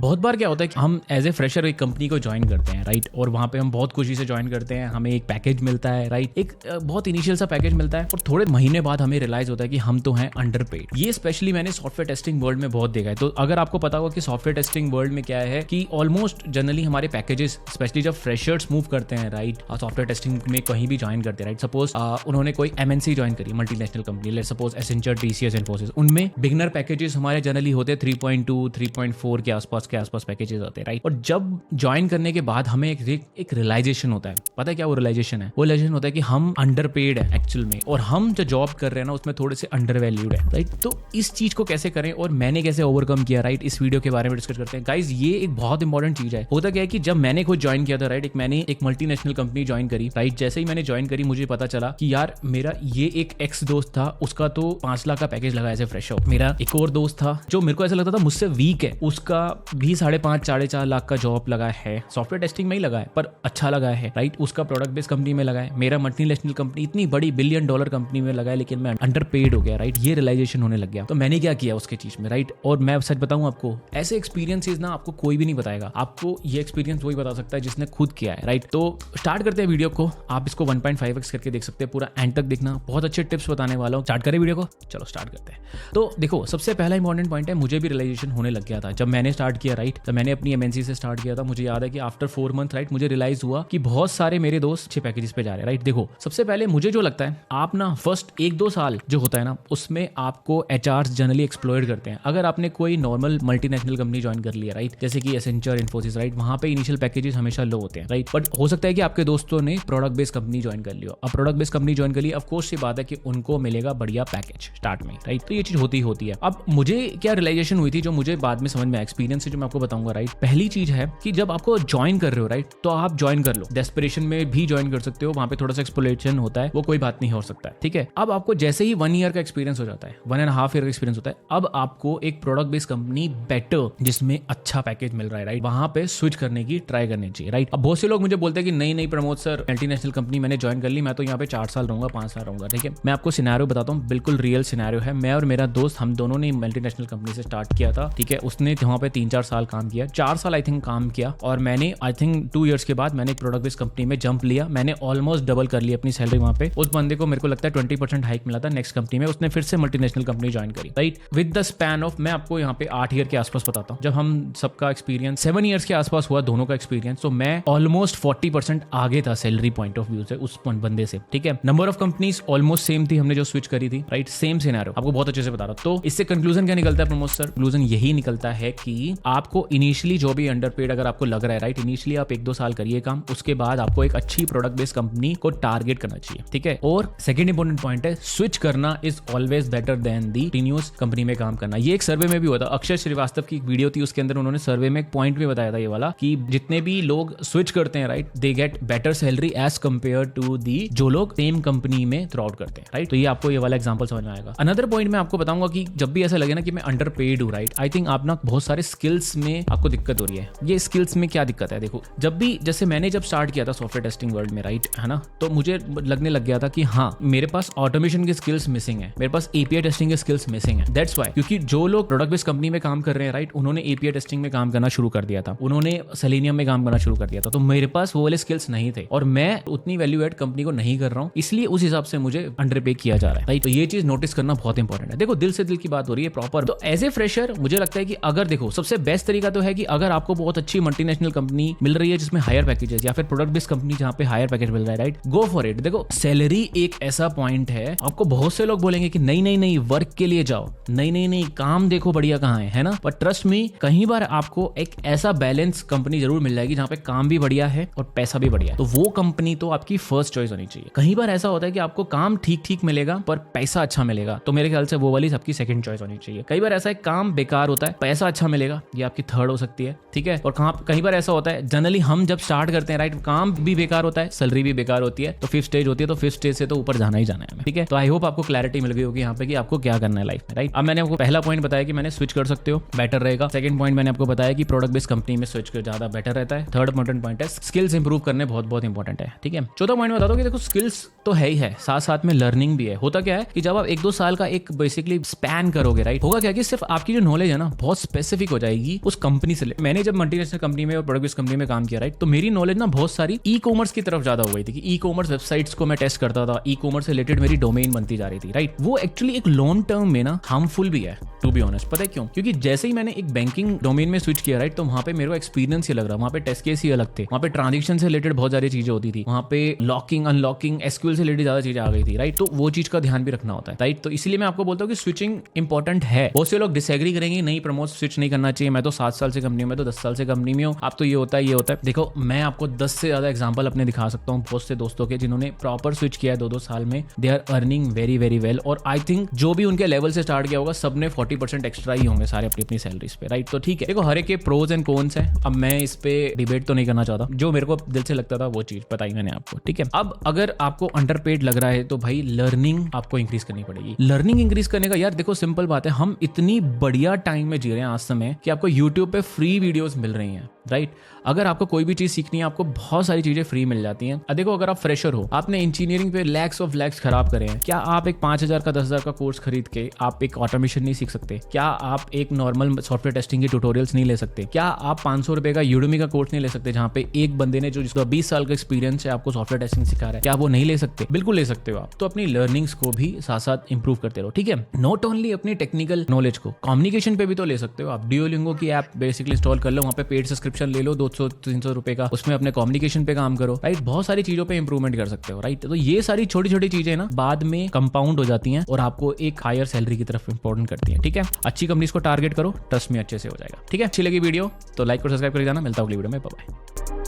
बहुत बार क्या होता है कि हम एज ए फ्रेशर एक कंपनी को ज्वाइन करते हैं, राइट, और वहाँ पे हम बहुत खुशी से ज्वाइन करते हैं, हमें एक पैकेज मिलता है, राइट, एक बहुत इनिशियल सा पैकेज मिलता है, और थोड़े महीने बाद हमें रियलाइज होता है कि हम तो हैं अंडरपेड। ये स्पेशली मैंने सॉफ्टवेयर टेस्टिंग वर्ल्ड में बहुत देखा है। तो अगर आपको पता होगा कि सॉफ्टवेयर टेस्टिंग वर्ल्ड में क्या है कि ऑलमोस्ट जनरली हमारे पैकेजेस, स्पेशली जब फ्रेशर्स मूव करते हैं, राइट, सॉफ्टवेयर टेस्टिंग में कहीं भी ज्वाइन करते हैं, राइट, सपोज उन्होंने कोई एमएनसी ज्वाइन करी, multinational company, let's suppose Accenture, TCS, Infosys, उनमें बिगनर पैकेजेस हमारे जनरली होते हैं 3.2 3.4 के आसपास पैकेजेस होते हैं, राइट। और जब ज्वाइन करने के बाद हमें एक रियलाइजेशन होता है। पता है क्या वो रियलाइजेशन है? वो रियलाइजेशन होता है कि हम अंडरपेड है एक्चुअल में, और हम जो जॉब कर रहे हैं ना उसमें थोड़े से अंडर वैल्यूड है, राइट। तो इस चीज को कैसे करें और मैंने कैसे ओवरकम किया, राइट, इस वीडियो के बारे में डिस्कस करते हैं। गाइज ये एक बहुत इंपॉर्टेंट चीज है। होता क्या है कि जब मैंने खुद ज्वाइन किया था, राइट, मैंने एक मल्टीनेशनल कंपनी ज्वाइन करी, राइट, जैसे ही मैंने ज्वाइन करी मुझे पता चला कि यार मेरा ये एक एक्स दोस्त था, उसका तो 5 लाख का पैकेज लगा एज ए फ्रेशर। मेरा एक और दोस्त था जो मेरे को ऐसा लगता था मुझसे वीक है, उसका भी 5.5 साढ़े 4 लाख का जॉब लगा है, सॉफ्टवेयर टेस्टिंग में ही लगा है पर अच्छा लगा है, राइट, उसका प्रोडक्ट बेस्ड कंपनी में लगा है, मेरा मल्टीनेशनल कंपनी इतनी बड़ी $1 बिलियन कंपनी में लगा है, लेकिन मैं अंडरपेड हो गया, राइट। ये रियलाइजेशन होने लग गया। तो मैंने क्या किया उसके चीज में, राइट, और मैं सच बताऊं आपको, ऐसे एक्सपीरियंसेस ना आपको कोई भी नहीं बताएगा, आपको ये एक्सपीरियंस वही बता सकता है जिसने खुद किया है, राइट। तो स्टार्ट करते हैं वीडियो को। आप इसको 1.5x करके देख सकते हैं, पूरा एंड तक देखना, बहुत अच्छे टिप्स बताने वाला हूं। स्टार्ट करें वीडियो को, चलो स्टार्ट करते हैं। तो देखो सबसे पहला इंपॉर्टेंट पॉइंट है, मुझे भी रियलाइजेशन होने लग गया था जब मैंने स्टार्ट किया, राइट। तो मैंने अपनी एमएनसी से स्टार्ट किया था। मुझे याद है कि आफ्टर 4 मंथ, राइट, मुझे रियलाइज हुआ कि बहुत सारे मेरे दोस्त अच्छे पैकेजेस पे जा रहे हैं, राइट। देखो सबसे पहले मुझे जो लगता है, आप ना फर्स्ट 1-2 साल जो होता है ना उसमें आपको एचआर जनरली एक्सप्लॉइट करते हैं। अगर आपने कोई नॉर्मल मल्टीनेशनल कंपनी ज्वाइन कर लिया, राइट, जैसे कि एसेंचर, इन्फोसिस, राइट, वहां पे इनिशियल पैकेजेस हमेशा लो होते हैं, राइट। बट हो सकता है कि आपके दोस्तों ने प्रोडक्ट बेस्ड कंपनी ज्वाइन कर लियो। अब प्रोडक्ट बेस्ड कंपनी ज्वाइन कर ली, ऑफ कोर्स ये बात है कि उनको मिलेगा बढ़िया पैकेज स्टार्ट में, राइट। तो ये चीज होती है। अब मुझे क्या रियलाइजेशन हुई थी जो मुझे बाद में समझ में, एक्सपीरियंस से जो मैं आपको बताऊंगा, राइट। पहली चीज है कि जब आपको ज्वाइन कर रहे हो, राइट, तो आप ज्वाइन कर लो, डेस्परेशन में भी ज्वाइन कर सकते हो, वहां पे थोड़ा सा एक्सप्लोरेशन होता है, वो कोई बात नहीं हो सकता है, ठीक है। अब आपको जैसे ही 1 ईयर का एक्सपीरियंस हो जाता है, 1.5 ईयर का एक्सपीरियंस होता है, अब आपको एक प्रोडक्ट बेस्ड कंपनी बेटर जिसमें अच्छा पैकेज मिल रहा है, राइट, वहां पे स्विच करने की ट्राई करनी चाहिए, राइट। अब बहुत से लोग मुझे बोलते हैं कि नहीं प्रमोद सर, मल्टीनेशनल कंपनी मैंने ज्वाइन कर ली, मैं तो यहाँ पे 4 साल रहूंगा, 5 साल रहूंगा, ठीक है। मैं आपको सिनेरियो बताता हूँ, बिल्कुल रियल सिनेरियो है। मैं और मेरा दोस्त, हम दोनों ने मल्टीनेशनल कंपनी से स्टार्ट किया था, ठीक है। उसने वहां पे 3-4 साल काम किया, 4 साल आई थिंक काम किया, और मैंने आई थिंक 2 ईयर्स के बाद मैंने एक प्रोडक्ट बेस्ड कंपनी में जंप लिया। मैंने ऑलमोस्ट डबल कर ली अपनी सैलरी वहां पे। उस बंदे को मेरे को लगता है 20% हाइक मिला था नेक्स्ट कंपनी में। उसने फिर से मल्टीनेशनल कंपनी ज्वाइन करी, right, with the span of, मैं आपको यहाँ पे 8 ईयर के आसपास बताता हूँ। जब हम सबका एक्सपीरियंस 7 ईयर्स के आसपास हुआ, दोनों का एक्सपीरियंस, तो मैं ऑलमोस्ट 40% आगे था सैलरी पॉइंट ऑफ व्यू से उस बंदे से, ठीक है। Number of companies almost same थी हमने जो स्विच करी थी, राइट, सेम सिनेरियो, आपको बहुत अच्छे से बता रहा हूं। तो इससे कंक्लूजन क्या निकलता है प्रमोद सर? कंक्लूजन यही निकलता है कि आपको इनिशियली जो भी अंडरपेड अगर आपको लग रहा है, राइट, इनिशियली आप 1-2 साल करिए काम, उसके बाद आपको एक अच्छी प्रोडक्ट बेस्ड कंपनी को टारगेट करना चाहिए, ठीक है। और सेकंड इंपॉर्टेंट पॉइंट है, स्विच करना is always better than the continuous company में काम करना। ये एक सर्वे में भी हुआ था, अक्षय श्रीवास्तव की एक वीडियो थी, उसके अंदर उन्होंने सर्वे में एक पॉइंट भी बताया था ये वाला, कि जितने भी लोग स्विच करते हैं, right, they get better salary as compare to the जो लोग सेम कंपनी में थ्रू आउट करते हैं, राइट। तो ये आपको ये वाला एग्जांपल समझ में आएगा। अनदर पॉइंट मैं आपको बताऊंगा कि जब भी ऐसा लगे ना कि मैं अंडरपेड हूं, राइट, आई थिंक आप ना बहुत सारे स्किल्स में आपको दिक्कत हो रही है। ये स्किल्स में क्या दिक्कत है? देखो, जब भी जैसे मैंने जब स्टार्ट किया था सॉफ्टवेयर टेस्टिंग वर्ल्ड में, राइट, है ना, तो मुझे लगने लग गया था कि हाँ मेरे पास ऑटोमेशन की स्किल्स मिसिंग है, मेरे पास एपीआई टेस्टिंग की स्किल्स मिसिंग है। दैट्स व्हाई, क्योंकि जो लोग प्रोडक्ट बेस्ड कंपनी में काम कर रहे हैं, राइट, उन्होंने एपीआई टेस्टिंग में काम करना शुरू कर दिया था, उन्होंने सेलेनियम में काम करना शुरू कर दिया था, तो मेरे पास वो वाले स्किल्स नहीं थे, और मैं उतनी वैल्यू एड कंपनी को नहीं कर रहा हूँ, इसलिए उस हिसाब से मुझे अंडरपे किया जा रहा है, राइट। तो ये चीज नोटिस करना बहुत इंपॉर्टेंट है। देखो दिल से दिल की बात हो रही है प्रॉपर। तो एज ए फ्रेशर मुझे लगता है कि अगर देखो सबसे बेस्ट तरीका तो है कि अगर आपको बहुत अच्छी मल्टीनेशनल कंपनी मिल रही है जिसमें हायर पैकेजेस, या फिर प्रोडक्ट बेस्ड कंपनी जहां पे हायर पैकेज मिल रहा है, राइट, गो फॉर इट। देखो सैलरी एक ऐसा पॉइंट है, आपको बहुत से लोग बोलेंगे कि नहीं वर्क के लिए जाओ, नहीं काम देखो बढ़िया कहाँ है ना, पर ट्रस्ट मी कहीं बार आपको एक ऐसा बैलेंस कंपनी जरूर मिल जाएगी जहां पे काम भी बढ़िया है और पैसा भी बढ़िया है, तो वो कंपनी तो आपकी फर्स्ट चॉइस होनी चाहिए। कहीं बार ऐसा होता है कि आपको काम ठीक मिलेगा पर पैसा अच्छा मिलेगा, तो मेरे ख्याल से वो वाली सबकी सेकंड चॉइस होनी चाहिए। कई बार ऐसा है काम बेकार होता है, पैसा अच्छा मिलेगा, ये आपकी थर्ड हो सकती है, ठीक है। और कई बार ऐसा होता है, जनरली हम जब स्टार्ट करते हैं, राइट, काम भी बेकार होता है, सैलरी भी बेकार होती है, तो 5th स्टेज होती है, तो 5th स्टेज से तो ऊपर जाना ही जाना है हमें, ठीक है। तो आई होप आपको क्लैरिटी मिल गई होगी यहाँ पे कि आपको क्या करना है लाइफ में, राइट। अब मैंने आपको पहला पॉइंट बताया कि मैंने स्विच कर सकते हो, बेटर रहेगा। सेकंड पॉइंट मैंने आपको बताया कि प्रोडक्ट बेस्ड कंपनी में स्विच कर ज्यादा बेटर रहता है। थर्ड इंपॉर्टेंट पॉइंट है स्किल्स इंप्रूव करने बहुत इंपॉर्टेंट है, ठीक है। चौथा पॉइंट बता दो कि देखो स्किल्स तो है ही है, साथ में लर्निंग भी है। होता क्या है कि जब आप 1-2 साल का एक बेसिकली स्पैन करोगे, राइट, होगा क्या कि सिर्फ आपकी जो नॉलेज है ना बहुत स्पेसिफिक हो जाएगी, थी उस कंपनी से। मैंने जब मल्टीनेशनल कंपनी में और प्रोडक्ट बेस्ड कंपनी में काम किया, राइट, तो मेरी नॉलेज ना बहुत सारी ई कॉमर्स की तरफ ज्यादा हो गई थी कि ई कॉमर्स वेबसाइट्स को मैं टेस्ट करता था, ई कॉमर्स से रिलेटेड मेरी डोमेन बनती जा रही थी, राइट। वो एक्चुअली एक लॉन्ग टर्म में ना हार्मफुल भी है, टू बी ऑनेस्ट। पता है क्यों? क्योंकि जैसे ही मैंने एक बैंकिंग डोमेन में स्विच किया, राइट, तो वहां पे मेरे को एक्सपीरियंस ही लग रहा, वहां पे टेस्ट केस ही अलग थे, वहां पे ट्रांजेक्शन से रिलेटेड बहुत सारी चीजें होती थी, वहां पे लॉकिंग अनलॉकिंग एसक्यूएल से रिलेटेड ज्यादा चीजें आ गई थी, राइट। तो वो चीज का ध्यान भी रखना होता है, राइट। तो इसलिए मैं आपको बोलता हूँ कि स्विचिंग इंपॉर्टेंट है। बहुत से लोग डिसएग्री करेंगे, नहीं प्रमोद स्विच नहीं करना चाहिए, मैं तो 7 साल से कंपनी में, मैं तो 10 साल से कंपनी में हूँ, आप तो ये होता है। देखो, मैं आपको 10 से ज्यादा एग्जांपल अपने दिखा सकता हूँ बहुत से दोस्तों के जिन्होंने प्रॉपर स्विच किया है 2-2 साल में, they are earning very very well. और आई थिंक जो भी उनके लेवल से स्टार्ट किया होगा सबने 40% एक्स्ट्रा ही होंगे सारे अपनी सैलरीज पे, राइट। तो ठीक है, देखो हर एक के प्रोज एंड कॉन्स है। अब मैं इस पे डिबेट तो नहीं करना चाहता, जो मेरे को दिल से लगता था वो चीज बताई मैंने आपको, ठीक है। अब अगर आपको अंडरपेड लग रहा है तो भाई लर्निंग आपको इंक्रीज करनी पड़ेगी। लर्निंग इंक्रीज करने का यार देखो सिंपल बात है, हम इतनी बढ़िया टाइम में जी रहे हैं आज समय कि आपको यूट्यूब पे फ्री वीडियोस मिल रही हैं, राइट। अगर आपको कोई भी चीज सीखनी है आपको बहुत सारी चीजें फ्री मिल जाती हैं। देखो, अगर आप फ्रेशर हो, आपने इंजीनियरिंग पे लैक्स ऑफ लैक्स खराब करे हैं, क्या आप एक 5,000 का 10,000 का कोर्स खरीद के आप एक ऑटोमेशन नहीं सीख सकते? क्या आप एक नॉर्मल सॉफ्टवेयर टेस्टिंग के ट्यूटोरियल्स नहीं ले सकते? क्या आप 500 रुपए का यूडेमी का कोर्स नहीं ले सकते जहां पे एक बंदे ने जो जिसका 20 साल का एक्सपीरियंस है आपको सॉफ्टवेयर टेस्टिंग सिखा रहा है? क्या वो नहीं ले सकते? बिल्कुल ले सकते हो आप। तो अपनी लर्निंग्स को भी साथ साथ इंप्रूव करते रहो, ठीक है। नॉट ओनली अपनी टेक्निकल नॉलेज को, कम्युनिकेशन पे भी तो ले सकते हो आप। डुओलिंगो की ऐप बेसिकली इंस्टॉल कर लो, वहां पे पेड सब्सक्रिप्शन ले लो 200-300 रुपए का, उसमें अपने कम्युनिकेशन पे काम करो, राइट। बहुत सारी चीजों पे इंप्रूवमेंट कर सकते हो, राइट। तो ये सारी छोटी छोटी चीजें ना बाद में कंपाउंड हो जाती हैं और आपको एक हायर सैलरी की तरफ इंपॉर्टेंट करती है, ठीक है। अच्छी कंपनीज को टारगेट करो, ट्रस्ट में अच्छे से हो जाएगा, ठीक है। अच्छी लगी वीडियो तो लाइक और सब्सक्राइब कर जाना। मिलता हूं अगली वीडियो में, बाय बाय।